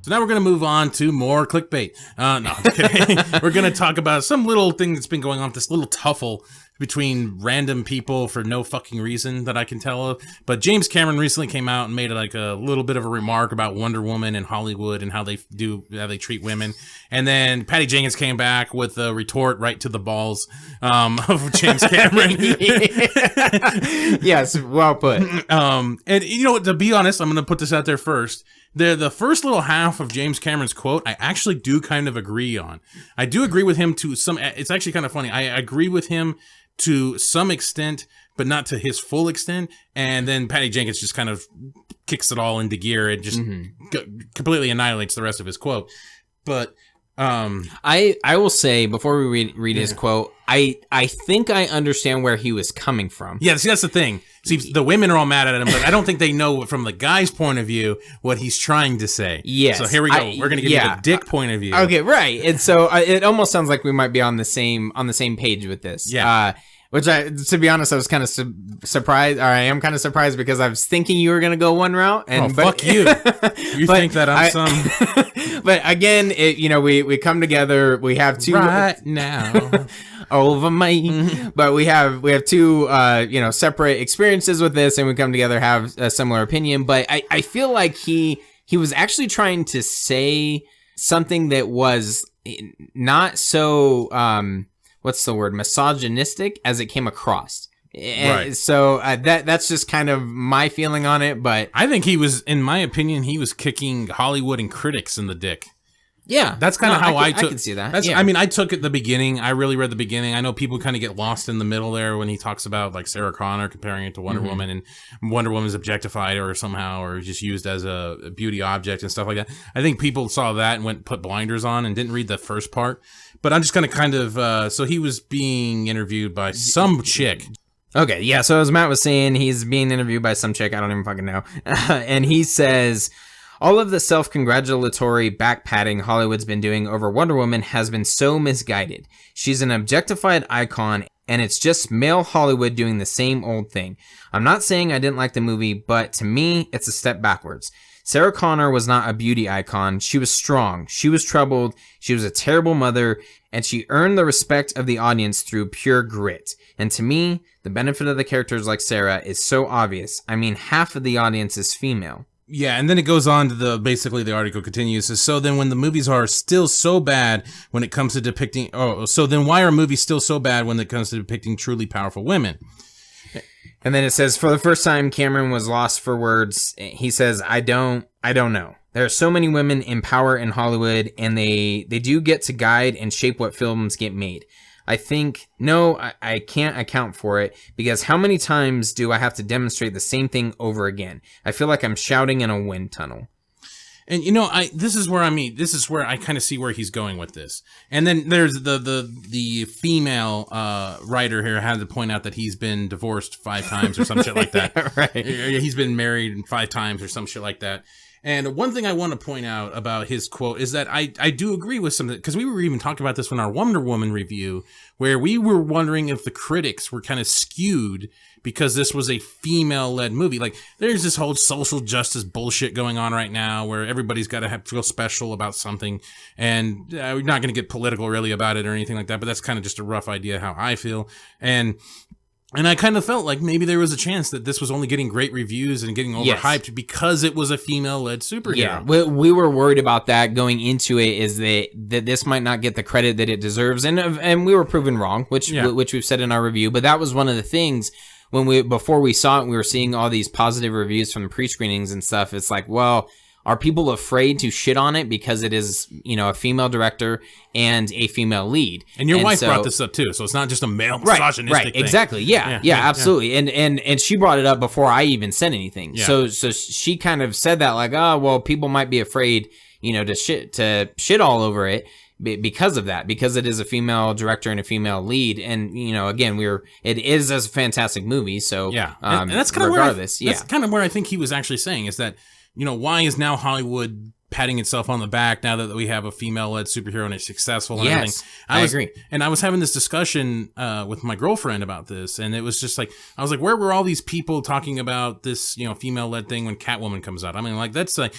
So now we're going to move on to more clickbait. No, I'm kidding. We're going to talk about some little thing that's been going on, this little tuffle between random people for no fucking reason that I can tell of. But James Cameron recently came out and made like a little bit of a remark about Wonder Woman and Hollywood and how they treat women. And then Patty Jenkins came back with a retort right to the balls of James Cameron. Yes, well put. And you know what, to be honest, I'm going to put this out there first. The first little half of James Cameron's quote, I actually do kind of agree on. I do agree with him to some, it's actually kind of funny. I agree with him to some extent, but not to his full extent. And then Patty Jenkins just kind of kicks it all into gear and just completely annihilates the rest of his quote. But I will say, before we read his quote, I think I understand where he was coming from. Yeah, see, that's the thing. See, the women are all mad at him, but I don't think they know from the guy's point of view what he's trying to say. Yes. So here we go. We're going to give you the dick point of view. Okay, right. And so it almost sounds like we might be on the same page with this. Yeah. Which to be honest, I was kind of surprised, or I am kind of surprised because I was thinking you were going to go one route. And fuck you. You think that I'm some... But again, we come together, we have two... Right now... over me. But we have two separate experiences with this, and we come together, have a similar opinion. But I feel like he was actually trying to say something that was not so what's the word, misogynistic as it came across. Right. So that's just kind of my feeling on it. But I think he was, in my opinion, he was kicking Hollywood and critics in the dick. Yeah, that's kind of how I took. I can see that. I mean, I took it the beginning. I really read the beginning. I know people kind of get lost in the middle there when he talks about like Sarah Connor comparing it to Wonder Woman, and Wonder Woman's objectified or somehow or just used as a beauty object and stuff like that. I think people saw that and put blinders on and didn't read the first part. But I'm just going to kind of. So he was being interviewed by some chick. Okay, yeah. So as Matt was saying, he's being interviewed by some chick. I don't even fucking know, and he says, all of the self-congratulatory back-patting Hollywood's been doing over Wonder Woman has been so misguided. She's an objectified icon, and it's just male Hollywood doing the same old thing. I'm not saying I didn't like the movie, but to me, it's a step backwards. Sarah Connor was not a beauty icon. She was strong. She was troubled. She was a terrible mother, and she earned the respect of the audience through pure grit. And to me, the benefit of the characters like Sarah is so obvious. I mean, half of the audience is female. Yeah, and then it goes on to basically the article continues. So then when the movies are still so bad when it comes to depicting, so then why are movies still so bad when it comes to depicting truly powerful women? And then it says, for the first time, Cameron was lost for words. He says, I don't know. There are so many women in power in Hollywood, and they do get to guide and shape what films get made. I think, no, I can't account for it, because how many times do I have to demonstrate the same thing over again? I feel like I'm shouting in a wind tunnel. And this is where I kind of see where he's going with this. And then there's the female writer here had to point out that he's been divorced 5 times or some shit like that. Right. He's been married 5 times or some shit like that. And one thing I want to point out about his quote is that I do agree with some, because we were even talking about this in our Wonder Woman review, where we were wondering if the critics were kind of skewed because this was a female-led movie. Like, there's this whole social justice bullshit going on right now where everybody's got to feel special about something. And we're not going to get political really about it or anything like that, but that's kind of just a rough idea how I feel. And I kind of felt like maybe there was a chance that this was only getting great reviews and getting overhyped because it was a female-led superhero. Yeah, we were worried about that going into it, is that this might not get the credit that it deserves, and we were proven wrong, which we've said in our review. But that was one of the things before we saw it, we were seeing all these positive reviews from the pre-screenings and stuff. It's like, well, are people afraid to shit on it because it is, a female director and a female lead? And your wife brought this up too, so it's not just a male misogynistic thing. Exactly. Yeah, absolutely. And she brought it up before I even said anything. Yeah. So she kind of said that, like, oh, well, people might be afraid, to shit all over it because of that, because it is a female director and a female lead. And, again, it is a fantastic movie. So yeah, and that's kind of regardless, that's kind of where I think he was actually saying is that, why is now Hollywood patting itself on the back now that we have a female-led superhero and it's successful and Yes, everything. I agree. And I was having this discussion with my girlfriend about this, and it was just like, I was like, where were all these people talking about this, you know, female-led thing when Catwoman comes out? I mean, like, that's an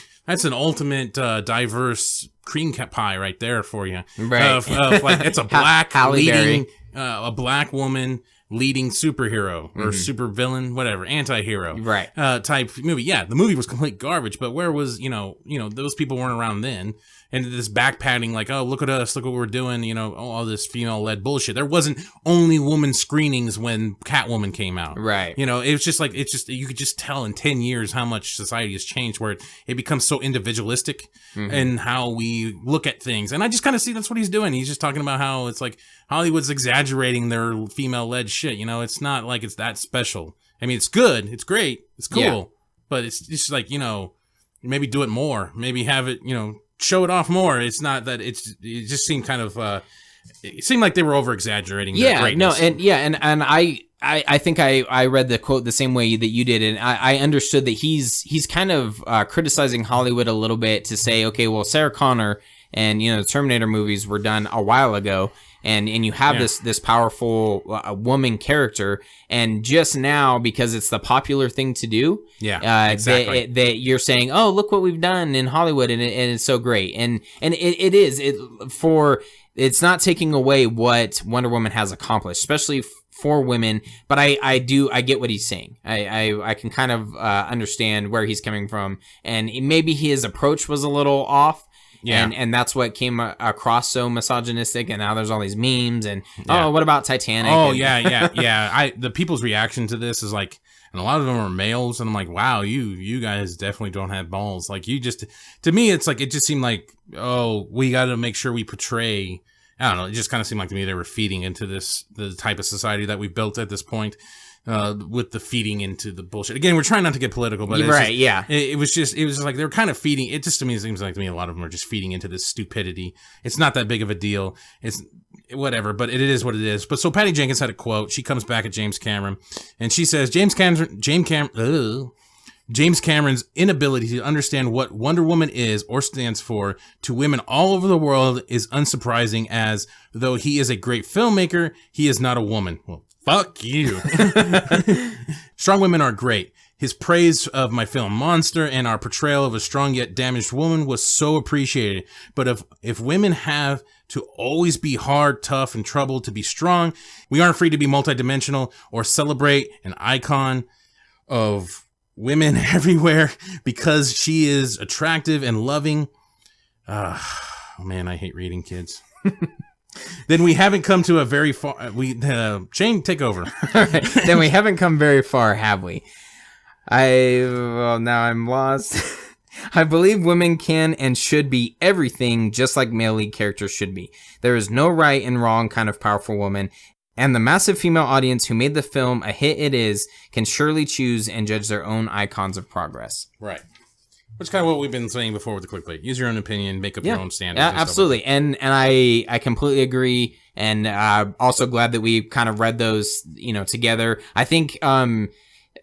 ultimate diverse cream pie right there for you. Right. Like, it's a black Halle leading, a black woman leading superhero or super villain, whatever, anti-hero, Right. Type movie. Yeah, the movie was complete garbage, but where was, you know, those people weren't around then. And this backpatting, like, oh, look at us, look what we're doing, you know, all this female-led bullshit. There wasn't only woman screenings when Catwoman came out. Right. You know, it was just like, you could just tell in 10 years how much society has changed, where it becomes so individualistic in how we look at things. And I just kind of see that's what he's doing. He's just talking about how it's like Hollywood's exaggerating their female-led shit. You know, it's not like it's that special. I mean, it's good, it's great, it's cool, but it's just like, you know, maybe do it more, maybe have it, you know, show it off more. It's not that it just seemed kind of it seemed like they were over exaggerating. And I think I read the quote the same way that you did, and I understood that he's kind of criticizing Hollywood a little bit to say, okay, well, Sarah Connor and, you know, the Terminator movies were done a while ago, and you have this powerful woman character, and just now, because it's the popular thing to do, exactly. that you're saying, oh, look what we've done in Hollywood, and it's so great, and it is it's not taking away what Wonder Woman has accomplished, especially for women, but I get what he's saying. I can kind of understand where he's coming from, and maybe his approach was a little off. Yeah. And that's what came across so misogynistic, and now there's all these memes and oh, what about Titanic? Oh, yeah. The people's reaction to this is like, and a lot of them are males, and I'm like, wow, you guys definitely don't have balls. Like, you just, to me, it's like, it just seemed like, oh, we got to make sure we portray, I don't know, it just kind of seemed like to me they were feeding into the type of society that we've built at this point. With the feeding into the bullshit. Again, we're trying not to get political, but it was just like they were kind of feeding. It just to me it seems like to me a lot of them are just feeding into this stupidity. It's not that big of a deal. It's whatever, but it is what it is. But so Patty Jenkins had a quote. She comes back at James Cameron, and she says James Cameron's inability to understand what Wonder Woman is or stands for to women all over the world is unsurprising, as though he is a great filmmaker, he is not a woman. Well, fuck you. Strong women are great. His praise of my film Monster and our portrayal of a strong yet damaged woman was so appreciated. But if women have to always be hard, tough, and troubled to be strong, we aren't free to be multidimensional or celebrate an icon of women everywhere because she is attractive and loving. Oh man, I hate reading, kids. Then we haven't come to a very far. Shane, take over. All right. Then we haven't come very far, have we? Now I'm lost. I believe women can and should be everything, just like male lead characters should be. There is no right and wrong kind of powerful woman, and the massive female audience who made the film a hit it is can surely choose and judge their own icons of progress. Right. Which is kind of what we've been saying before with the clickbait. Use your own opinion, make up your own standards. Yeah, absolutely. And I completely agree. And also glad that we kind of read those, together. I think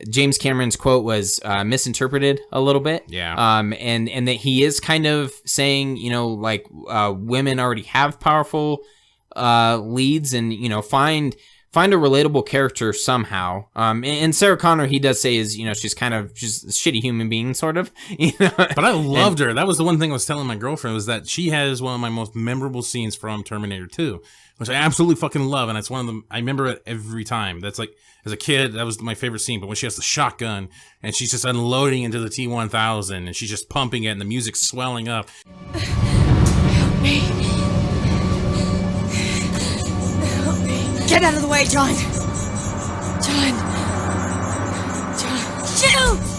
James Cameron's quote was misinterpreted a little bit. Yeah. And that he is kind of saying, women already have powerful leads, and find a relatable character somehow. And Sarah Connor, he does say is, she's a shitty human being, sort of. But I loved her. That was the one thing I was telling my girlfriend, was that she has one of my most memorable scenes from Terminator 2, which I absolutely fucking love. And it's one of them, I remember it every time. That's like, as a kid, that was my favorite scene. But when she has the shotgun and she's just unloading into the T-1000 and she's just pumping it and the music's swelling up. Help me. Get out of the way, John! John! Shoot!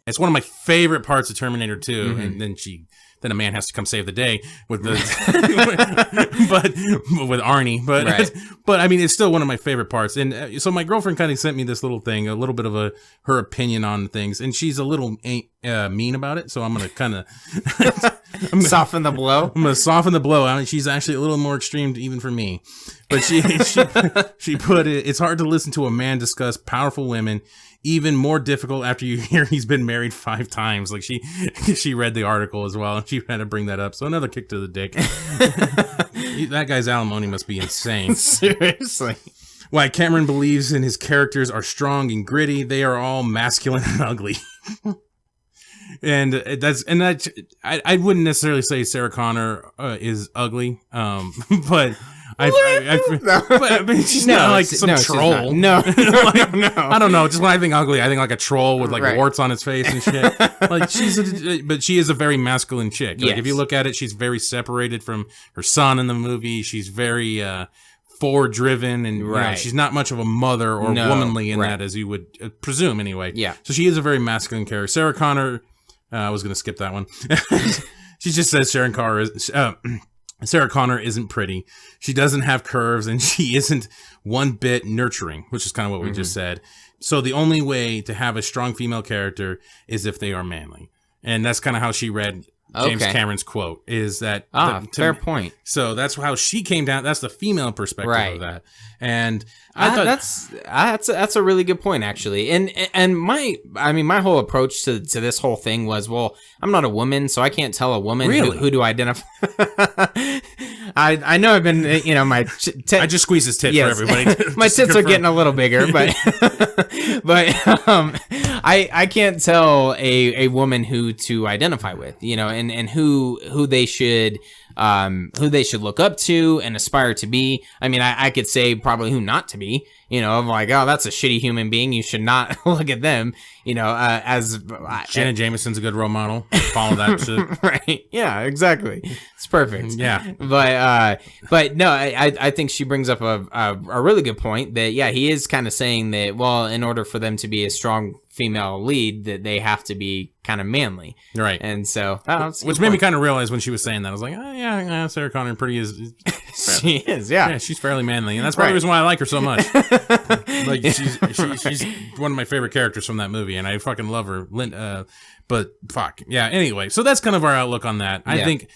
It's one of my favorite parts of Terminator 2, and then then a man has to come save the day with the, but with Arnie. But Right. but I mean, it's still one of my favorite parts. And so my girlfriend kind of sent me this little thing, a little bit of her opinion on things, and she's a little mean about it. So I'm gonna kind of Soften the blow. I'm gonna soften the blow. I mean, she's actually a little more extreme even for me. But she put it. It's hard to listen to a man discuss powerful women. Even more difficult after you hear he's been married 5 times. Like she read the article as well, and she had to bring that up. So another kick to the dick. That guy's alimony must be insane. Seriously. Why Cameron believes in his characters are strong and gritty. They are all masculine and ugly. I wouldn't necessarily say Sarah Connor is ugly, but I mean, she's not like some troll. No, like, no. I don't know. Just when I think ugly, I think like a troll with like Right. warts on his face and shit. Like but she is a very masculine chick. Like Yes. if you look at it, she's very separated from her son in the movie. She's very forward driven, and you know, Right. she's not much of a mother or No, womanly in right. that, as you would presume anyway. Yeah. So she is a very masculine character. Sarah Connor. I was gonna skip that one. She just says Sarah Connor isn't pretty. She doesn't have curves, and she isn't one bit nurturing, which is kind of what we just said. So the only way to have a strong female character is if they are manly. And that's kind of how she read James Okay. Cameron's quote, is that... Fair point. So that's how she came down. That's the female perspective Right. of that. And I thought... That's a really good point, actually. And my whole approach to this whole thing was, well, I'm not a woman, so I can't tell a woman Really? who to identify. I know I've been, my I just squeezed his tit yes. for everybody. My tits are getting a little bigger, but I can't tell a woman who to identify with, and who they should look up to and aspire to be. I mean, I could say probably who not to be. I'm like, oh, that's a shitty human being. You should not look at them. Shannon Jameson's a good role model. Follow that shit. Right. Yeah, exactly. It's perfect. Yeah. But no, I think she brings up a really good point that, yeah, he is kind of saying that, well, in order for them to be a strong female lead, that they have to be kind of manly. Right. And so, which made me kind of realize when she was saying that, I was like, oh, yeah, Sarah Connor pretty is. She is, yeah. Yeah, she's fairly manly, and that's part of the reason why I like her so much. Like she's one of my favorite characters from that movie, and I fucking love her. But fuck, yeah. Anyway, so that's kind of our outlook on that. I think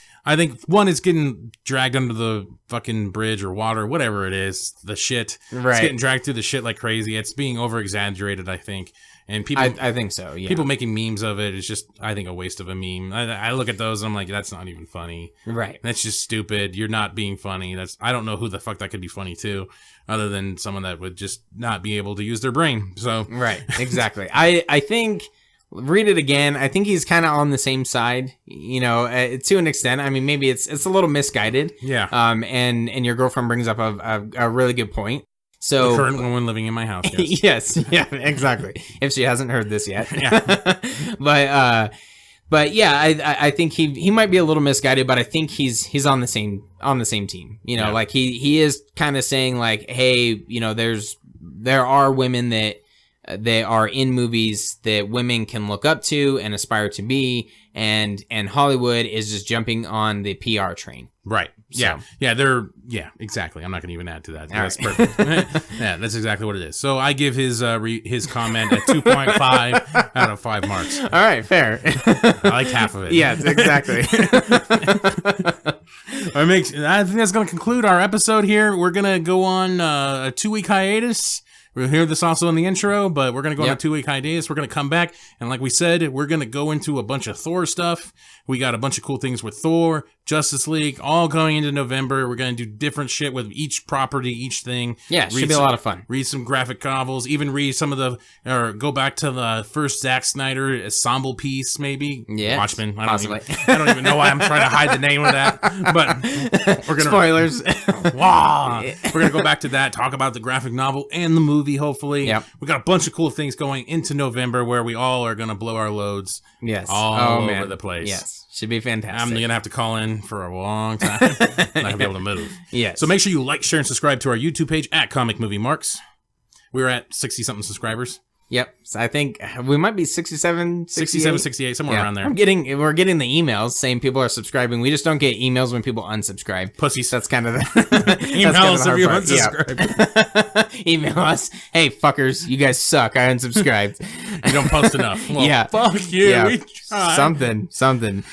one, it's getting dragged under the fucking bridge or water, whatever it is. The shit, Right. It's getting dragged through the shit like crazy. It's being over exaggerated, I think. And people, I think so, yeah. people making memes of it is just, I think, a waste of a meme. I look at those and I'm like, that's not even funny. Right. That's just stupid. You're not being funny. I don't know who the fuck that could be funny to, other than someone that would just not be able to use their brain. So Right. Exactly. I think, read it again. I think he's kind of on the same side, to an extent. I mean, maybe it's a little misguided. Yeah. And your girlfriend brings up a really good point. So the current woman living in my house. Yes. yes, yeah, exactly. If she hasn't heard this yet. Yeah. But yeah, I think he might be a little misguided, but I think he's on the same team. Yeah. Like he is kind of saying like, hey, there are women that they are in movies that women can look up to and aspire to be, and Hollywood is just jumping on the PR train. Right. Yeah. So. Yeah, exactly. I'm not going to even add to that. All That's right. perfect. Yeah, that's exactly what it is. So I give his comment a 2.5 out of 5 marks. All right, fair. I liked half of it. Yes, exactly. I think that's going to conclude our episode here. We're going to go on a 2-week hiatus. We'll hear this also in the intro, but we're going to go on a 2-week hiatus. We're going to come back, and like we said, we're going to go into a bunch of Thor stuff. We got a bunch of cool things with Thor, Justice League, all going into November. We're going to do different shit with each property, each thing. Yeah, it should be a lot of fun. Read some graphic novels, even read some of or go back to the first Zack Snyder ensemble piece, maybe. Yeah. Watchmen. I possibly. don't even know why I'm trying to hide the name of that, but we're going to... Spoilers. Wow. We're going to go back to that, talk about the graphic novel and the movie, hopefully. Yep. We got a bunch of cool things going into November where we all are going to blow our loads Yes. all over the place. Yes. Should be fantastic. I'm going to have to call in for a long time. I'm not going to be able to move. Yes. So make sure you like, share, and subscribe to our YouTube page at Comic Movie Marks. We're at 60-something subscribers. Yep. So I think we might be 67, 68, somewhere around there. We're getting the emails saying people are subscribing. We just don't get emails when people unsubscribe. Pussies. That's kind of the Email us if you unsubscribe. Email us. Hey, fuckers, you guys suck. I unsubscribed. You don't post enough. Well, yeah. Fuck you. Yeah. We tried. Something.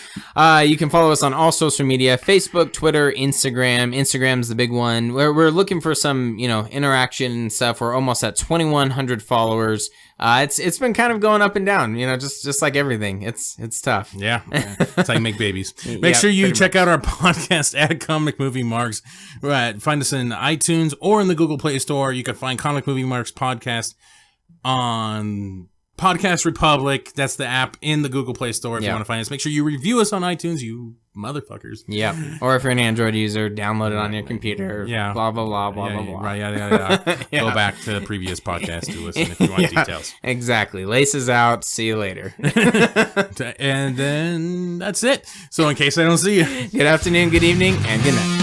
You can follow us on all social media: Facebook, Twitter, Instagram. Instagram's the big one. We're looking for some, interaction and stuff. We're almost at 2,100 followers. It's been kind of going up and down, just like everything. It's tough. Yeah. It's like make babies. Make sure you check out our podcast at Comic Movie Marks. Find us in iTunes or in the Google Play Store. You can find Comic Movie Marks podcast on Podcast Republic. That's the app in the Google Play Store if you want to find us. Make sure you review us on iTunes, you motherfuckers. Yeah. Or if you're an Android user, download it on your computer. Yeah. Blah, blah, blah, blah, blah, blah. Right, yeah. Go back to the previous podcast to listen if you want details. Exactly. Laces out. See you later. And then that's it. So in case I don't see you. Good afternoon, good evening, and good night.